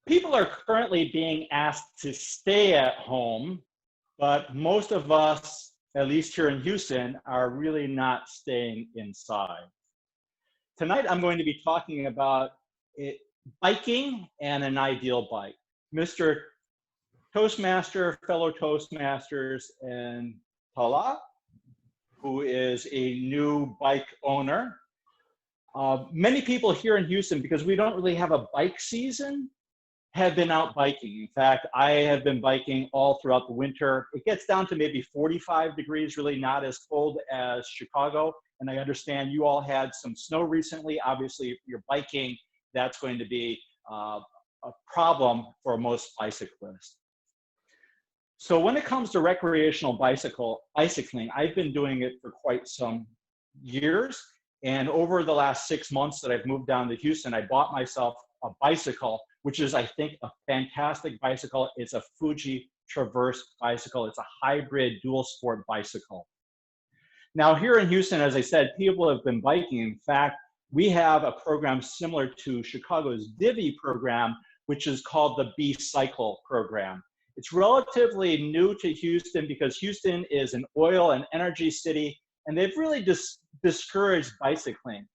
People are currently being asked to stay at home, but most of us, at least here in Houston, are really not staying inside. Tonight, I'm going to be talking about biking and an ideal bike. Mr. Toastmaster, fellow Toastmasters, and Tala, who is a new bike owner. Many people here in Houston, because we don't really have a bike season, have been out biking. In fact, I have been biking all throughout the winter. It gets down to maybe 45 degrees, really not as cold as Chicago. And I understand you all had some snow recently. Obviously, if you're biking, that's going to be a problem for most bicyclists. So when it comes to recreational bicycling, I've been doing it for quite some years. And over the last 6 months that I've moved down to Houston, I bought myself a bicycle, which is, I think, a fantastic bicycle. It's a Fuji Traverse bicycle. It's a hybrid dual sport bicycle. Now here in Houston, as I said, people have been biking. In fact, we have a program similar to Chicago's Divvy program, which is called the B-Cycle program. It's relatively new to Houston because Houston is an oil and energy city, and they've really discouraged bicycling.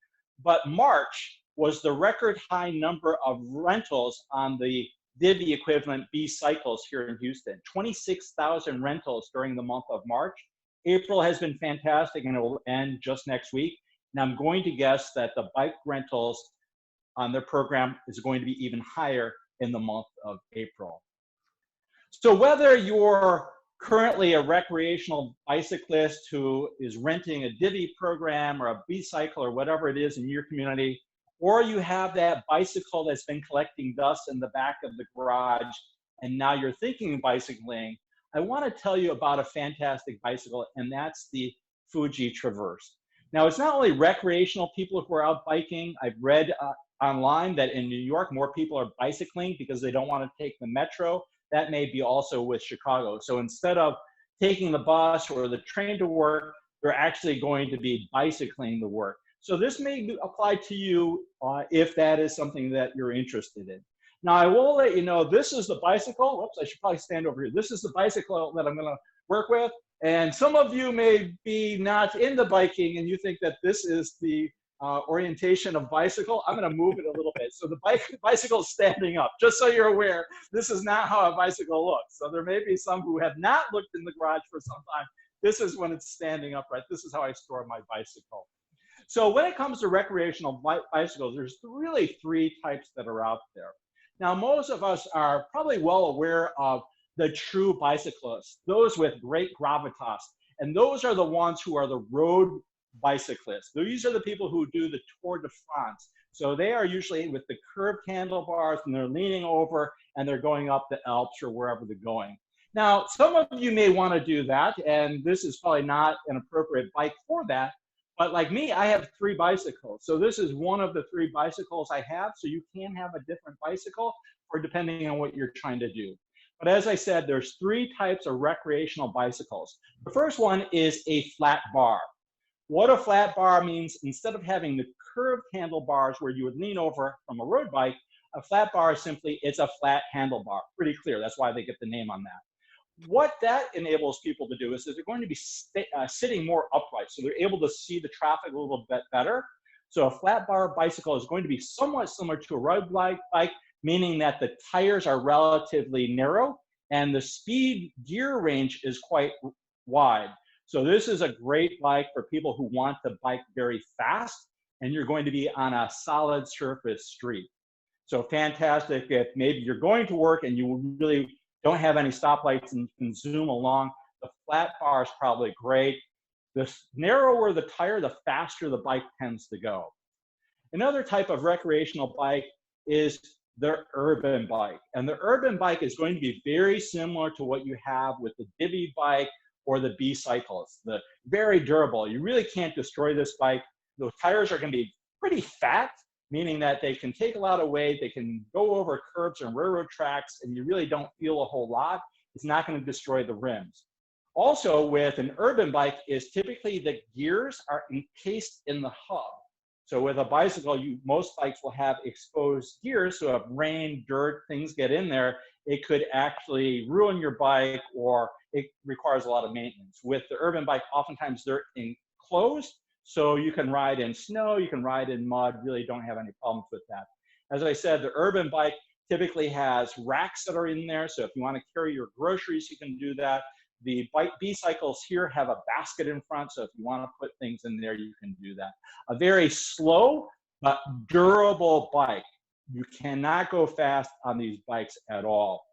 But March was the record high number of rentals on the Divvy equivalent B-Cycles here in Houston. 26,000 rentals during the month of March. April has been fantastic, and it will end just next week. And I'm going to guess that the bike rentals on their program is going to be even higher in the month of April. So whether you're currently a recreational bicyclist who is renting a Divvy program or a B-Cycle or whatever it is in your community, or you have that bicycle that's been collecting dust in the back of the garage and now you're thinking of bicycling, I want to tell you about a fantastic bicycle, and that's the Fuji Traverse. Now, it's not only recreational people who are out biking. I've read online that in New York, more people are bicycling because they don't want to take the metro. That may be also with Chicago. So instead of taking the bus or the train to work, they're actually going to be bicycling to work. So this may apply to you if that is something that you're interested in. Now, I will let you know, this is the bicycle. Whoops, I should probably stand over here. This is the bicycle that I'm going to work with. And some of you may be not into biking and you think that this is the orientation of bicycle. I'm going to move it a little bit. So the bicycle is standing up. Just so you're aware, this is not how a bicycle looks. So there may be some who have not looked in the garage for some time. This is when it's standing upright. This is how I store my bicycle. So when it comes to recreational bicycles, there's really three types that are out there. Now, most of us are probably well aware of the true bicyclists, those with great gravitas. And those are the ones who are the road bicyclists. These are the people who do the Tour de France. So they are usually with the curved handlebars and they're leaning over and they're going up the Alps or wherever they're going. Now, some of you may want to do that, and this is probably not an appropriate bike for that. But like me, I have 3 bicycles. So this is one of the 3 bicycles I have. So you can have a different bicycle or depending on what you're trying to do. But as I said, there's 3 types of recreational bicycles. The first one is a flat bar. What a flat bar means, instead of having the curved handlebars where you would lean over from a road bike, a flat bar is simply, it's a flat handlebar. Pretty clear. That's why they get the name on that. What that enables people to do is that they're going to be sitting more upright. So they're able to see the traffic a little bit better. So a flat bar bicycle is going to be somewhat similar to a road bike, meaning that the tires are relatively narrow and the speed gear range is quite wide. So this is a great bike for people who want to bike very fast and you're going to be on a solid surface street. So fantastic if maybe you're going to work and you really don't have any stoplights and you can zoom along. The flat bar is probably great. The narrower the tire, the faster the bike tends to go. Another type of recreational bike is the urban bike. And the urban bike is going to be very similar to what you have with the Divvy bike or the B-Cycles. The very durable. You really can't destroy this bike. The tires are going to be pretty fat, meaning that they can take a lot of weight, they can go over curbs and railroad tracks, and you really don't feel a whole lot. It's not going to destroy the rims. Also, with an urban bike is typically the gears are encased in the hub. So with a bicycle, most bikes will have exposed gears. So if rain, dirt, things get in there, it could actually ruin your bike, or it requires a lot of maintenance. With the urban bike, oftentimes they're enclosed, so you can ride in snow, you can ride in mud, really don't have any problems with that. As I said, the urban bike typically has racks that are in there, so if you want to carry your groceries, you can do that. The B-cycles here have a basket in front, so if you want to put things in there, you can do that. A very slow but durable bike. You cannot go fast on these bikes at all.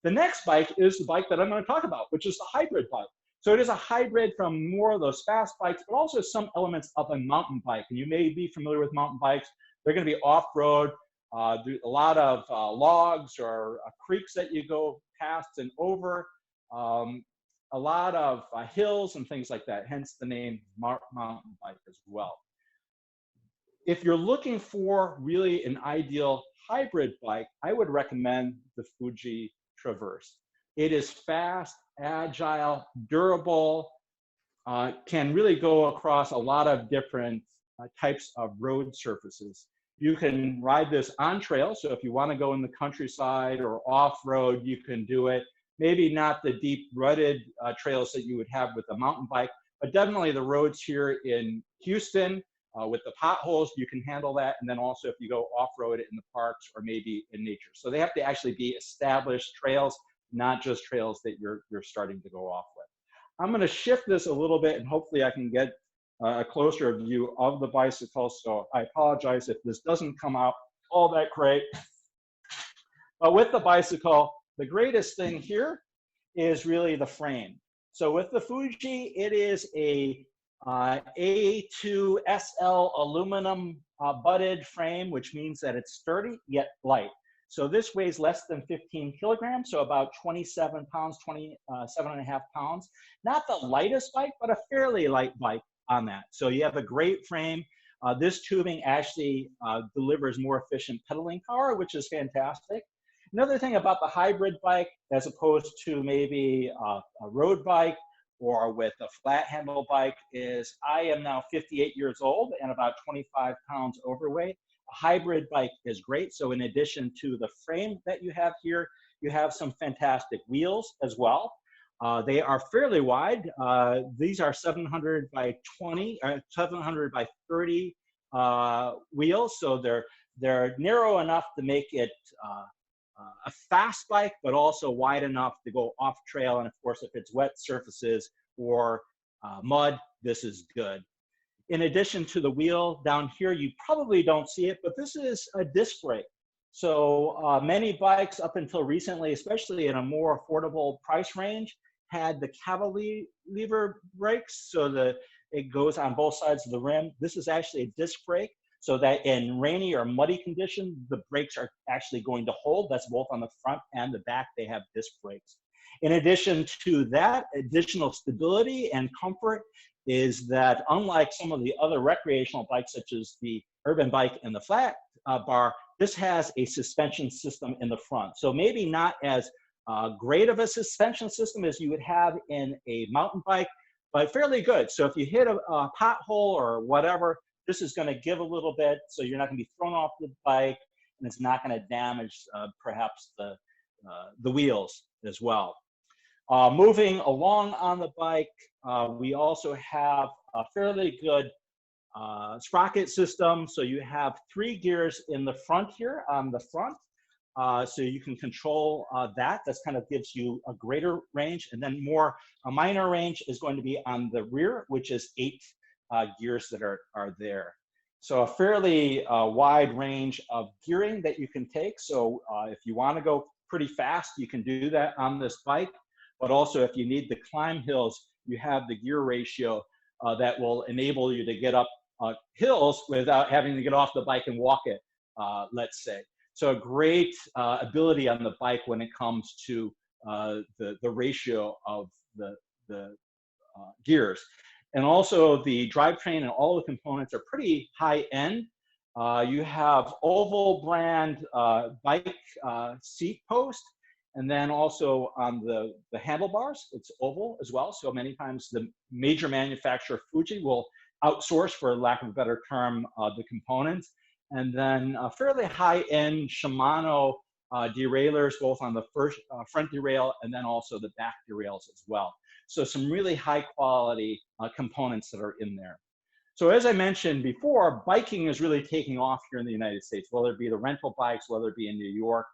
The next bike is the bike that I'm going to talk about, which is the hybrid bike. So it is a hybrid from more of those fast bikes, but also some elements of a mountain bike. And you may be familiar with mountain bikes. They're going to be off-road. A lot of logs or creeks that you go past and over. A lot of hills and things like that, hence the name mountain bike as well. If you're looking for really an ideal hybrid bike, I would recommend the Fuji Traverse. It is fast, agile, durable, can really go across a lot of different types of road surfaces. You can ride this on trail, so if you want to go in the countryside or off-road, you can do it. Maybe not the deep rutted trails that you would have with a mountain bike, but definitely the roads here in Houston with the potholes, you can handle that. And then also if you go off-road in the parks or maybe in nature. So they have to actually be established trails, not just trails that you're starting to go off with. I'm going to shift this a little bit and hopefully I can get a closer view of the bicycle. So I apologize if this doesn't come out all that great. But with the bicycle, the greatest thing here is really the frame. So with the Fuji, it is a A2SL aluminum butted frame, which means that it's sturdy yet light. So this weighs less than 15 kilograms, so about 27 pounds, 27.5 pounds. Not the lightest bike, but a fairly light bike on that. So you have a great frame. This tubing actually delivers more efficient pedaling power, which is fantastic. Another thing about the hybrid bike, as opposed to maybe a road bike or with a flat handle bike, is I am now 58 years old and about 25 pounds overweight. A hybrid bike is great. So in addition to the frame that you have here, you have some fantastic wheels as well. They are fairly wide. These are 700 by 20, 700 by 30 wheels. So they're narrow enough to make it a fast bike, but also wide enough to go off trail. And of course, if it's wet surfaces or mud, this is good. In addition to the wheel down here, you probably don't see it, but this is a disc brake. So many bikes up until recently, especially in a more affordable price range, had the cantilever brakes, so that it goes on both sides of the rim. This is actually a disc brake, so that in rainy or muddy conditions, the brakes are actually going to hold. That's both on the front and the back, they have disc brakes. In addition to that, additional stability and comfort is that unlike some of the other recreational bikes, such as the urban bike and the flat bar, this has a suspension system in the front. So maybe not as great of a suspension system as you would have in a mountain bike, but fairly good. So if you hit a pothole or whatever, this is going to give a little bit, so you're not going to be thrown off the bike, and it's not going to damage perhaps the wheels as well. Moving along on the bike, we also have a fairly good sprocket system. So you have 3 gears in the front here on the front. So you can control that. That kind of gives you a greater range. And then a minor range is going to be on the rear, which is 8 gears that are there. So a fairly wide range of gearing that you can take. So if you want to go pretty fast, you can do that on this bike. But also if you need to climb hills, you have the gear ratio that will enable you to get up hills without having to get off the bike and walk it, let's say. So a great ability on the bike when it comes to the ratio of the gears. And also the drivetrain and all the components are pretty high end. You have Oval brand bike seat post, and then also on the handlebars, it's Oval as well. So many times the major manufacturer Fuji will outsource, for lack of a better term, the components. And then fairly high-end Shimano derailleurs, both on the front derail and then also the back derails as well. So some really high-quality components that are in there. So as I mentioned before, biking is really taking off here in the United States, whether it be the rental bikes, whether it be in New York.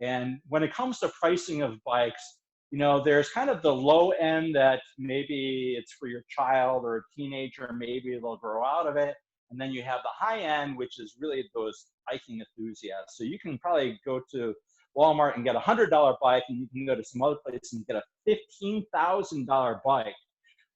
And when it comes to pricing of bikes, you know, there's kind of the low end that maybe it's for your child or a teenager, maybe they'll grow out of it. And then you have the high end, which is really those biking enthusiasts. So you can probably go to Walmart and get a $100 bike, and you can go to some other place and get a $15,000 bike.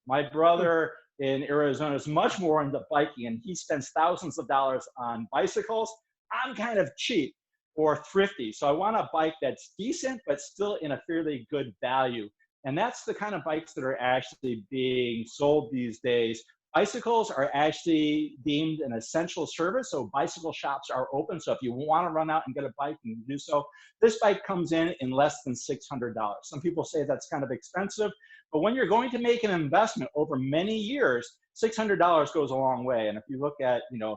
My brother in Arizona is much more into biking, and he spends thousands of dollars on bicycles. I'm kind of cheap or thrifty, so I want a bike that's decent but still in a fairly good value. And that's the kind of bikes that are actually being sold these days. Bicycles are actually deemed an essential service, so bicycle shops are open. So if you want to run out and get a bike, you can do so. This bike comes in less than $600. Some people say that's kind of expensive, but when you're going to make an investment over many years, $600 goes a long way. And if you look at, you know,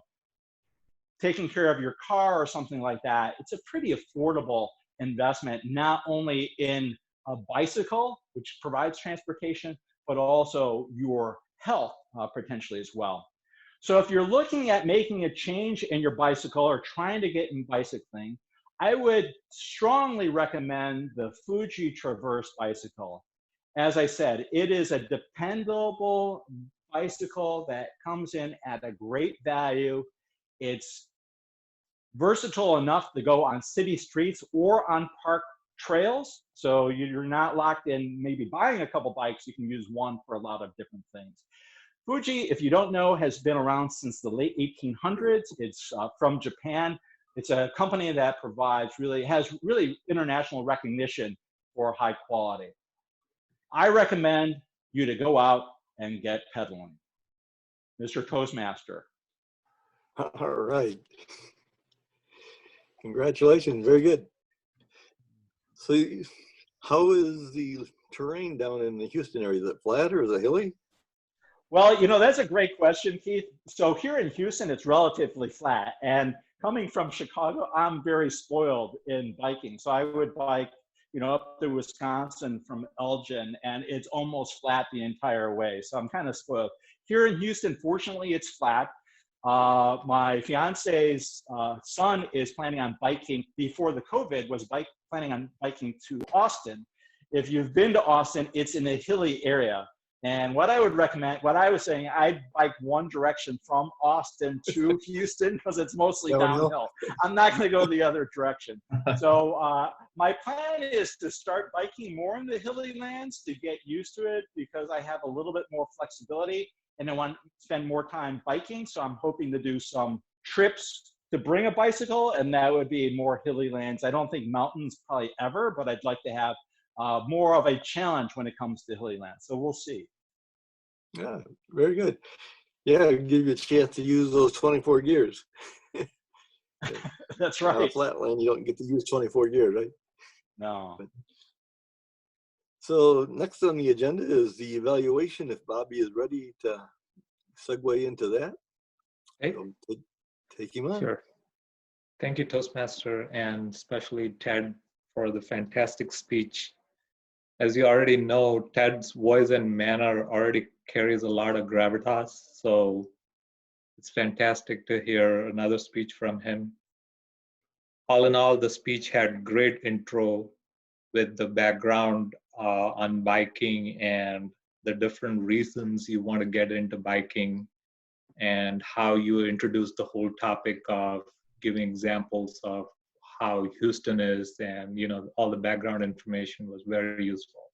taking care of your car or something like that, it's a pretty affordable investment, not only in a bicycle, which provides transportation, but also your health potentially as well. So if you're looking at making a change in your bicycle or trying to get in bicycling, I would strongly recommend the Fuji Traverse bicycle. As I said, it is a dependable bicycle that comes in at a great value. It's versatile enough to go on city streets or on park trails. So you're not locked in maybe buying a couple bikes, you can use one for a lot of different things. Fuji, if you don't know, has been around since the late 1800s. It's from Japan. It's a company that has really international recognition for high quality. I recommend you to go out and get pedaling. Mr. Toastmaster. All right. Congratulations, very good. So how is the terrain down in the Houston area? Is it flat or is it hilly? Well, you know, that's a great question, Keith. So here in Houston, it's relatively flat. And coming from Chicago, I'm very spoiled in biking. So I would bike, you know, up to Wisconsin from Elgin, and it's almost flat the entire way. So I'm kind of spoiled. Here in Houston, fortunately, it's flat. My fiance's son is planning on biking, before the COVID, was planning on biking to Austin. If you've been to Austin, it's in a hilly area. And what I would recommend, what I was saying, I'd bike one direction from Austin to Houston because it's mostly downhill. I'm not going to go the other direction. So my plan is to start biking more in the hilly lands to get used to it, because I have a little bit more flexibility and I want to spend more time biking. So I'm hoping to do some trips to bring a bicycle, and that would be more hilly lands. I don't think mountains probably ever, but I'd like to have more of a challenge when it comes to hilly lands. So we'll see. Yeah, very good. Yeah, give you a chance to use those 24 gears. That's right. On a flat land, you don't get to use 24 gears, right? No. So next on the agenda is the evaluation, if Bobby is ready to segue into that. Hey. So take him on. Sure. Thank you, Toastmaster, and especially Ted for the fantastic speech. As you already know, Ted's voice and manner already carries a lot of gravitas, so it's fantastic to hear another speech from him. All in all, the speech had great intro with the background on biking and the different reasons you want to get into biking, and how you introduced the whole topic of giving examples of how Houston is, and you know, all the background information was very useful.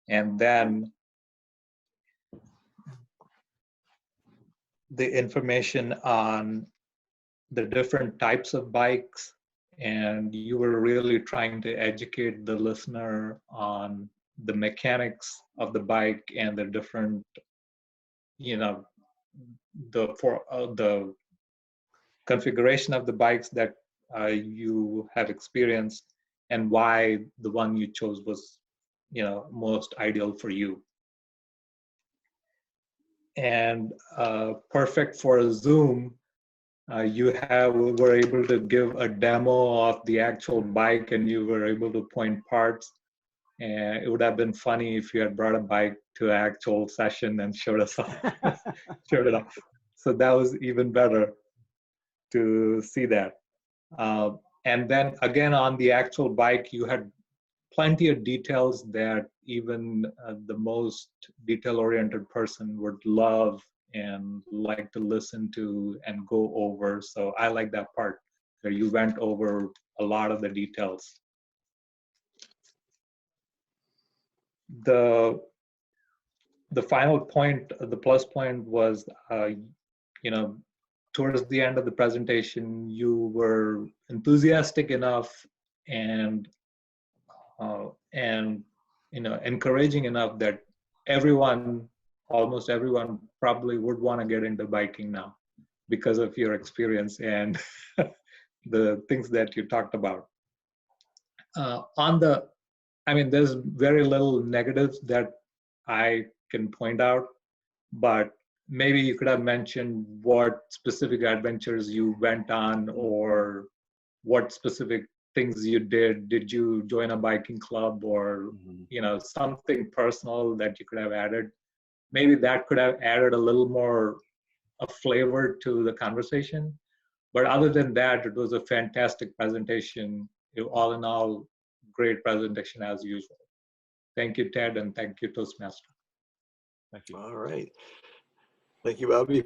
And then the information on the different types of bikes, and you were really trying to educate the listener on the mechanics of the bike and the different, you know, the configuration of the bikes that you have experienced, and why the one you chose was, you know, most ideal for you. and perfect for a Zoom. You were able to give a demo of the actual bike, and you were able to point parts. And it would have been funny if you had brought a bike to an actual session and showed us off, showed it off. So that was even better to see that. And then again, on the actual bike, you had plenty of details that even the most detail-oriented person would love and like to listen to and go over. So I like that part where you went over a lot of the details. The final point, the plus point was, you know, towards the end of the presentation, you were enthusiastic enough and you know, encouraging enough that everyone, almost everyone, probably would want to get into biking now because of your experience and the things that you talked about. I mean, there's very little negatives that I can point out, but maybe you could have mentioned what specific adventures you went on or what specific things you did. Did you join a biking club or, you know, something personal that you could have added? Maybe that could have added a little more a flavor to the conversation. But other than that, it was a fantastic presentation. All in all, great presentation as usual. Thank you, Ted, and thank you, Toastmaster. Thank you. All right. Thank you, Bobby.